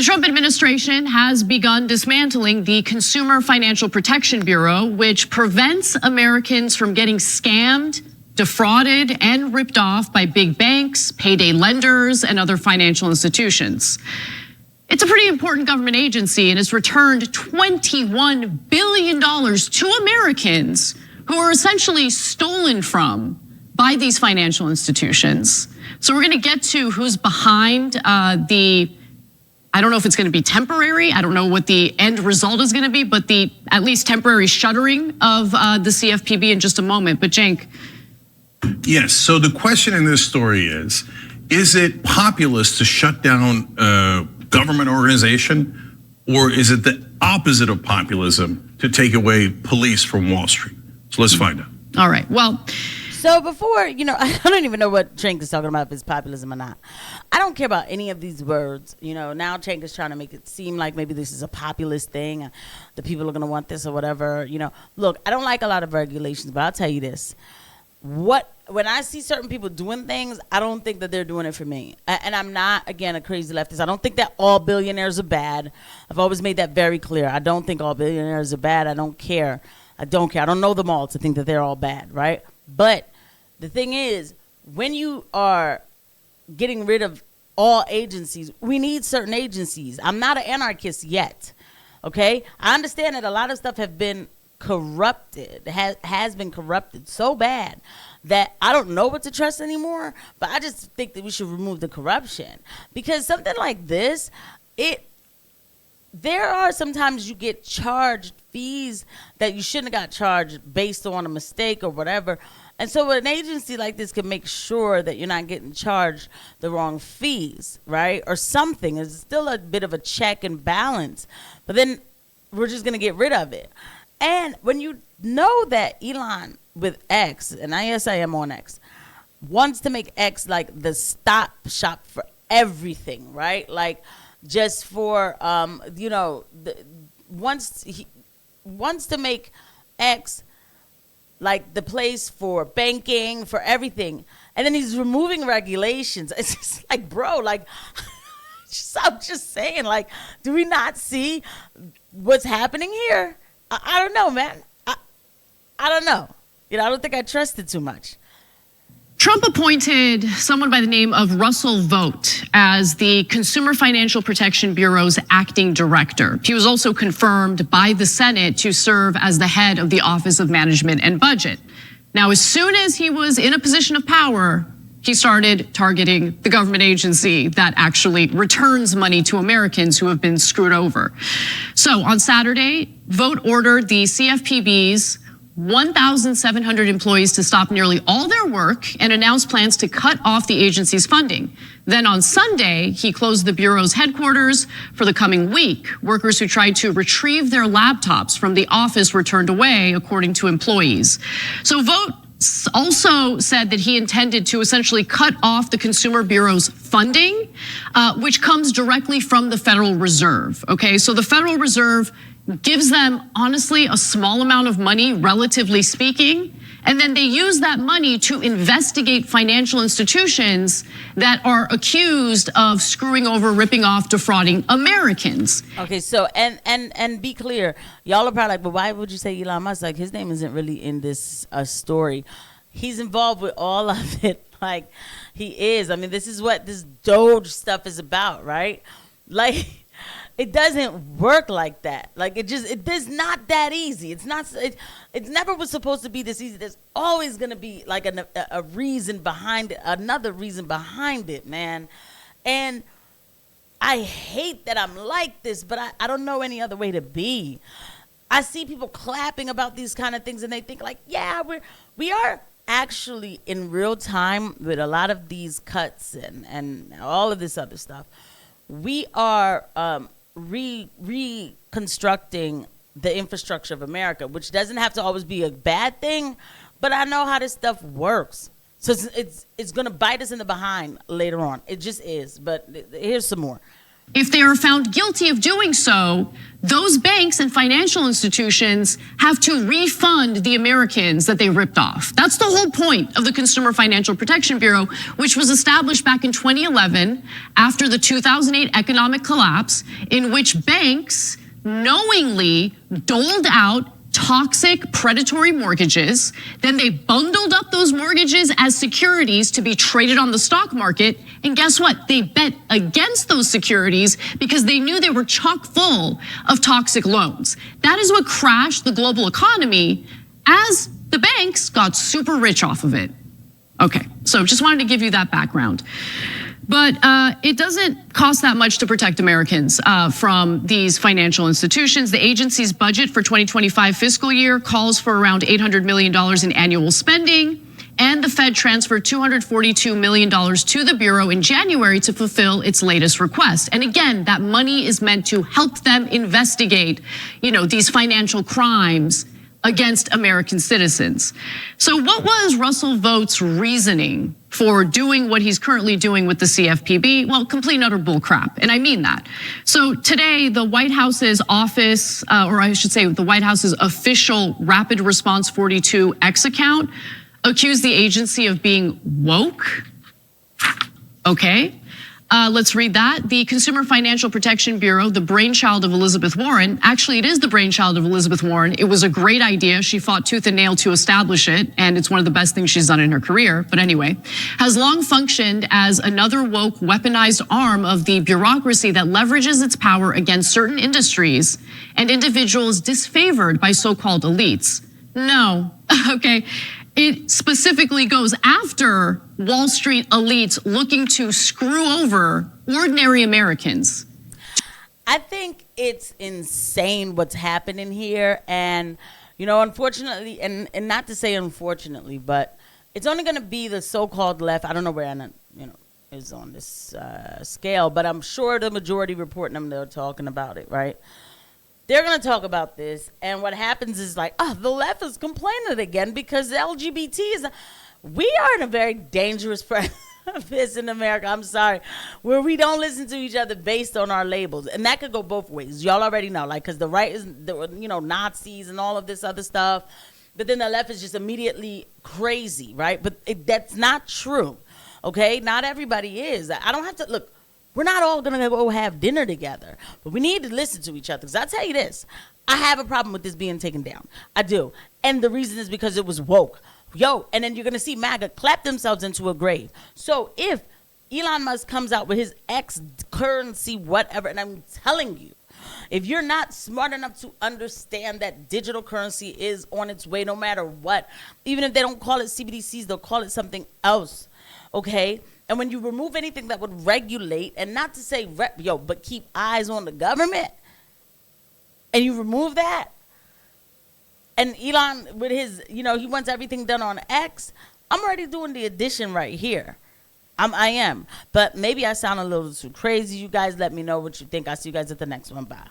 The Trump administration has begun dismantling the Consumer Financial Protection Bureau, which prevents Americans from getting scammed, defrauded, and ripped off by big banks, payday lenders, and other financial institutions. It's a pretty important government agency and has returned $21 billion to Americans who are essentially stolen from by these financial institutions. So we're going to get to who's behind I don't know if it's going to be temporary. I don't know what the end result is going to be, but the at least temporary shuttering of the CFPB in just a moment. But Cenk. Yes, so the question in this story is it populist to shut down a government organization, or is it the opposite of populism to take away police from Wall Street? So let's find out. All right, well. So before, I don't even know what Cenk is talking about, if it's populism or not. I don't care about any of these words. Now Cenk is trying to make it seem like maybe this is a populist thing. The people are going to want this or whatever. Look, I don't like a lot of regulations, but I'll tell you this. When I see certain people doing things, I don't think that they're doing it for me. And I'm not, again, a crazy leftist. I don't think that all billionaires are bad. I've always made that very clear. I don't think all billionaires are bad. I don't care. I don't know them all to think that they're all bad, right? But the thing is, when you are getting rid of all agencies, we need certain agencies. I'm not an anarchist yet, okay? I understand that a lot of stuff have been corrupted, has been corrupted so bad that I don't know what to trust anymore, but I just think that we should remove the corruption. Because something like this, there are sometimes you get charged fees that you shouldn't have got charged based on a mistake or whatever. And so an agency like this can make sure that you're not getting charged the wrong fees, right? Or something. It's still a bit of a check and balance. But then we're just going to get rid of it. And when you know that Elon with X, and yes, I am on X, wants to make X like the stop shop for everything, right? Like just for, he wants to make X like the place for banking, for everything. And then he's removing regulations. It's just like, bro, like, I'm just saying, like, do we not see what's happening here? I don't know, man. I don't know. I don't think I trust it too much. Trump appointed someone by the name of Russell Vought as the Consumer Financial Protection Bureau's acting director. He was also confirmed by the Senate to serve as the head of the Office of Management and Budget. Now, as soon as he was in a position of power, he started targeting the government agency that actually returns money to Americans who have been screwed over. So on Saturday, Vought ordered the CFPB's 1,700 employees to stop nearly all their work and announced plans to cut off the agency's funding. Then on Sunday, he closed the Bureau's headquarters for the coming week. Workers who tried to retrieve their laptops from the office were turned away, according to employees. So Vought also said that he intended to essentially cut off the Consumer Bureau's funding, which comes directly from the Federal Reserve. Okay, so the Federal Reserve gives them, honestly, a small amount of money, relatively speaking, and then they use that money to investigate financial institutions that are accused of screwing over, ripping off, defrauding Americans. Okay, so and be clear, y'all are probably like, but why would you say Elon Musk? Like, his name isn't really in this story. He's involved with all of it, like he is. I mean, this is what this Doge stuff is about, right? Like, it doesn't work like that. Like, it is not that easy. It's not. It never was supposed to be this easy. There's always gonna be like a reason behind it, another reason behind it, man. And I hate that I'm like this, but I don't know any other way to be. I see people clapping about these kind of things, and they think like, yeah, we are actually in real time with a lot of these cuts and all of this other stuff. We are reconstructing the infrastructure of America, which doesn't have to always be a bad thing, but I know how this stuff works. So it's going to bite us in the behind later on. It just is. But here's some more. if they are found guilty of doing so, those banks and financial institutions have to refund the Americans that they ripped off. That's the whole point of the Consumer Financial Protection Bureau, which was established back in 2011 after the 2008 economic collapse, in which banks knowingly doled out toxic predatory mortgages. Then they bundled up those mortgages as securities to be traded on the stock market. And guess what? They bet against those securities because they knew they were chock full of toxic loans. That is what crashed the global economy as the banks got super rich off of it. Okay, so just wanted to give you that background. But it doesn't cost that much to protect Americans from these financial institutions. The agency's budget for 2025 fiscal year calls for around $800 million in annual spending. And the Fed transferred $242 million to the Bureau in January to fulfill its latest request. And again, that money is meant to help them investigate, these financial crimes against American citizens. So what was Russell Vought's reasoning for doing what he's currently doing with the CFPB? Well, complete and utter bullcrap, and I mean that. So today, the White House's office, or I should say the White House's official Rapid Response 42 X account accused the agency of being woke. Okay. Let's read that. The Consumer Financial Protection Bureau, the brainchild of Elizabeth Warren, actually it is the brainchild of Elizabeth Warren. It was a great idea. She fought tooth and nail to establish it, and it's one of the best things she's done in her career. But anyway, has long functioned as another woke weaponized arm of the bureaucracy that leverages its power against certain industries and individuals disfavored by so-called elites. No, okay. It specifically goes after Wall Street elites looking to screw over ordinary Americans. I think it's insane what's happening here. And, unfortunately, and not to say unfortunately, but it's only going to be the so-called left. I don't know where Anna, is on this scale, but I'm sure the majority reporting them, they're talking about it, right? They're going to talk about this, and what happens is the left is complaining again because the LGBT is, we are in a very dangerous place in America, I'm sorry, where we don't listen to each other based on our labels, and that could go both ways. Y'all already know, because the right is, Nazis and all of this other stuff, but then the left is just immediately crazy, right? But that's not true, okay? Not everybody is. I don't have to, look, we're not all going to go have dinner together, but we need to listen to each other. Because I'll tell you this, I have a problem with this being taken down. I do. And the reason is because it was woke. And then you're going to see MAGA clap themselves into a grave. So if Elon Musk comes out with his X currency, whatever, and I'm telling you, if you're not smart enough to understand that digital currency is on its way no matter what, even if they don't call it CBDCs, they'll call it something else, okay? And when you remove anything that would regulate, and not to say, but keep eyes on the government, and you remove that, and Elon with his, he wants everything done on X, I'm already doing the addition right here. I am. But maybe I sound a little too crazy. You guys let me know what you think. I'll see you guys at the next one. Bye.